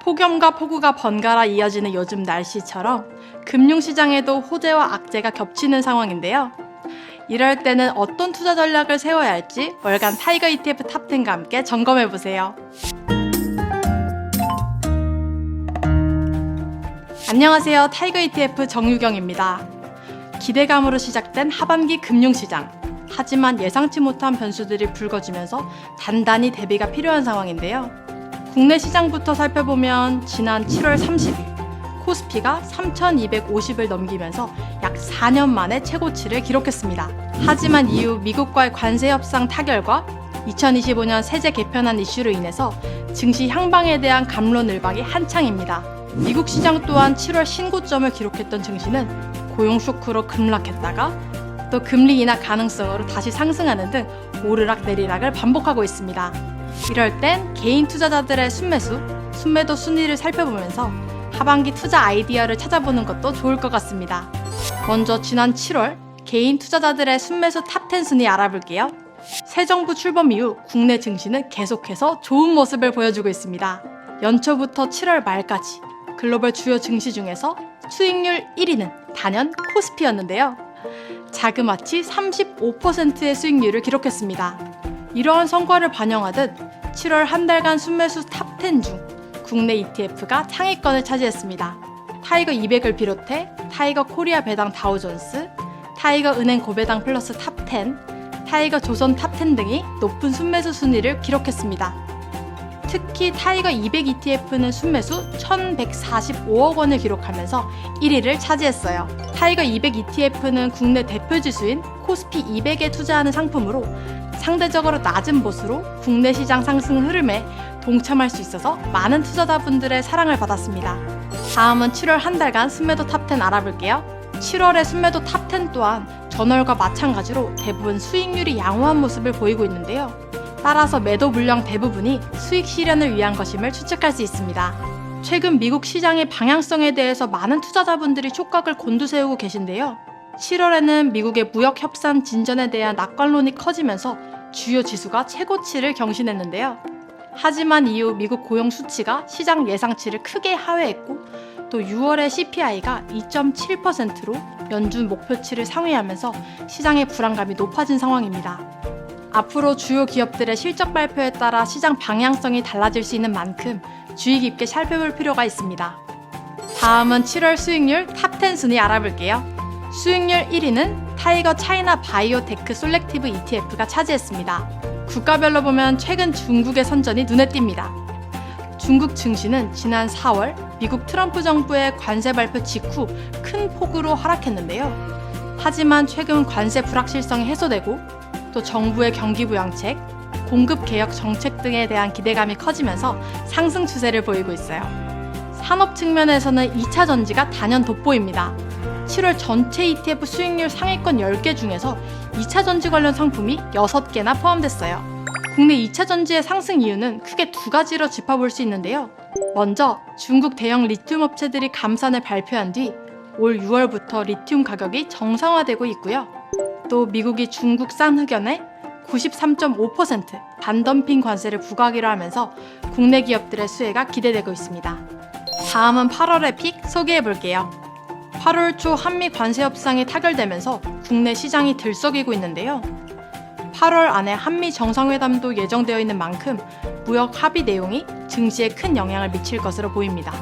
폭염과 폭우가 번갈아 이어지는 요즘 날씨처럼 금융시장에도 호재와 악재가 겹치는 상황인데요. 이럴 때는 어떤 투자 전략을 세워야 할지 월간 타이거 ETF 탑10과 함께 점검해보세요. 안녕하세요. 타이거 ETF 정유경입니다. 기대감으로 시작된 하반기 금융시장. 하지만 예상치 못한 변수들이 불거지면서 단단히 대비가 필요한 상황인데요. 국내 시장부터 살펴보면 지난 7월 30일 코스피가 3,250을 넘기면서 약 4년 만에 최고치를 기록했습니다. 하지만 이후 미국과의 관세 협상 타결과 2025년 세제 개편안 이슈로 인해서 증시 향방에 대한 갑론을박이 한창입니다. 미국 시장 또한 7월 신고점을 기록했던 증시는 고용 쇼크로 급락했다가 또 금리 인하 가능성으로 다시 상승하는 등 오르락 내리락을 반복하고 있습니다. 이럴 땐 개인 투자자들의 순매도 순위를 살펴보면서 하반기 투자 아이디어를 찾아보는 것도 좋을 것 같습니다. 먼저 지난 7월 개인 투자자들의 순매수 탑10 순위 알아볼게요. 새 정부 출범 이후 국내 증시는 계속해서 좋은 모습을 보여주고 있습니다. 연초부터 7월 말까지 글로벌 주요 증시 중에서 수익률 1위는 단연 코스피였는데요. 자그마치 35%의 수익률을 기록했습니다. 이러한 성과를 반영하듯 7월 한 달간 순매수 탑10 중 국내 ETF가 상위권을 차지했습니다. 타이거 200을 비롯해 타이거 코리아 배당 다우존스, 타이거 은행 고배당 플러스 탑10, 타이거 조선 탑10 등이 높은 순매수 순위를 기록했습니다. 특히 타이거 200 ETF는 순매수 1,145억 원을 기록하면서 1위를 차지했어요. 타이거 200 ETF는 국내 대표 지수인 코스피 200에 투자하는 상품으로 상대적으로 낮은 보수로 국내 시장 상승 흐름에 동참할 수 있어서 많은 투자자분들의 사랑을 받았습니다. 다음은 7월 한 달간 순매도 탑10 알아볼게요. 7월의 순매도 탑10 또한 전월과 마찬가지로 대부분 수익률이 양호한 모습을 보이고 있는데요. 따라서 매도 물량 대부분이 수익 실현을 위한 것임을 추측할 수 있습니다. 최근 미국 시장의 방향성에 대해서 많은 투자자분들이 촉각을 곤두세우고 계신데요. 7월에는 미국의 무역 협상 진전에 대한 낙관론이 커지면서 주요 지수가 최고치를 경신했는데요. 하지만 이후 미국 고용 수치가 시장 예상치를 크게 하회했고 또 6월의 CPI가 2.7%로 연준 목표치를 상회하면서 시장의 불안감이 높아진 상황입니다. 앞으로 주요 기업들의 실적 발표에 따라 시장 방향성이 달라질 수 있는 만큼 주의 깊게 살펴볼 필요가 있습니다. 다음은 7월 수익률 탑10 순위 알아볼게요. 수익률 1위는 타이거 차이나 바이오테크 솔렉티브 ETF가 차지했습니다. 국가별로 보면 최근 중국의 선전이 눈에 띕니다. 중국 증시는 지난 4월 미국 트럼프 정부의 관세 발표 직후 큰 폭으로 하락했는데요. 하지만 최근 관세 불확실성이 해소되고 또 정부의 경기 부양책, 공급 개혁 정책 등에 대한 기대감이 커지면서 상승 추세를 보이고 있어요. 산업 측면에서는 2차 전지가 단연 돋보입니다. 7월 전체 ETF 수익률 상위권 10개 중에서 2차 전지 관련 상품이 6개나 포함됐어요. 국내 2차 전지의 상승 이유는 크게 두 가지로 짚어볼 수 있는데요. 먼저 중국 대형 리튬 업체들이 감산을 발표한 뒤 올 6월부터 리튬 가격이 정상화되고 있고요. 또 미국이 중국산 흑연에 93.5% 반덤핑 관세를 부과하기로 하면서 국내 기업들의 수혜가 기대되고 있습니다. 다음은 8월의 픽 소개해볼게요. 8월 초 한미 관세 협상이 타결되면서 국내 시장이 들썩이고 있는데요. 8월 안에 한미 정상회담도 예정되어 있는 만큼 무역 합의 내용이 증시에 큰 영향을 미칠 것으로 보입니다.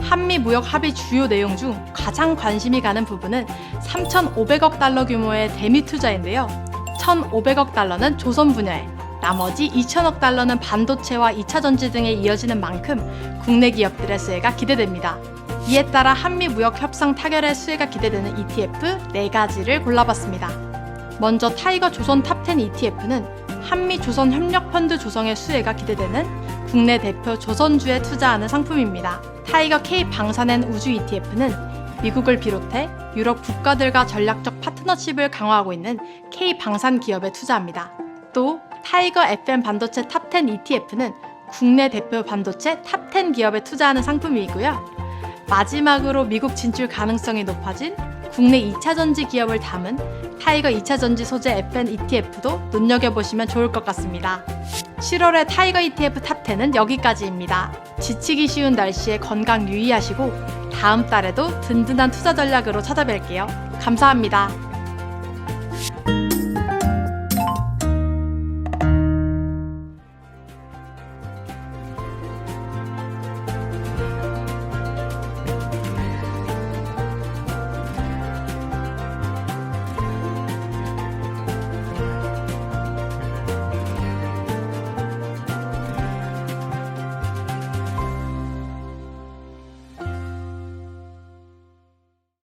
한미 무역 합의 주요 내용 중 가장 관심이 가는 부분은 3,500억 달러 규모의 대미 투자인데요. 1,500억 달러는 조선 분야에, 나머지 2,000억 달러는 반도체와 2차 전지 등에 이어지는 만큼 국내 기업들의 수혜가 기대됩니다. 이에 따라 한미 무역 협상 타결의 수혜가 기대되는 ETF 4가지를 골라봤습니다. 먼저 타이거 조선 탑10 ETF는 한미 조선 협력 펀드 조성의 수혜가 기대되는 국내 대표 조선주에 투자하는 상품입니다. 타이거 K 방사능 우주 ETF는 미국을 비롯해 유럽 국가들과 전략적 파트너십을 강화하고 있는 K 방산 기업에 투자합니다. 또 타이거 FM 반도체 탑10 ETF는 국내 대표 반도체 탑10 기업에 투자하는 상품이고요. 마지막으로 미국 진출 가능성이 높아진 국내 2차 전지 기업을 담은 타이거 2차 전지 소재 FN ETF도 눈여겨보시면 좋을 것 같습니다. 7월의 타이거 ETF 탑10은 여기까지입니다. 지치기 쉬운 날씨에 건강 유의하시고 다음 달에도 든든한 투자 전략으로 찾아뵐게요. 감사합니다.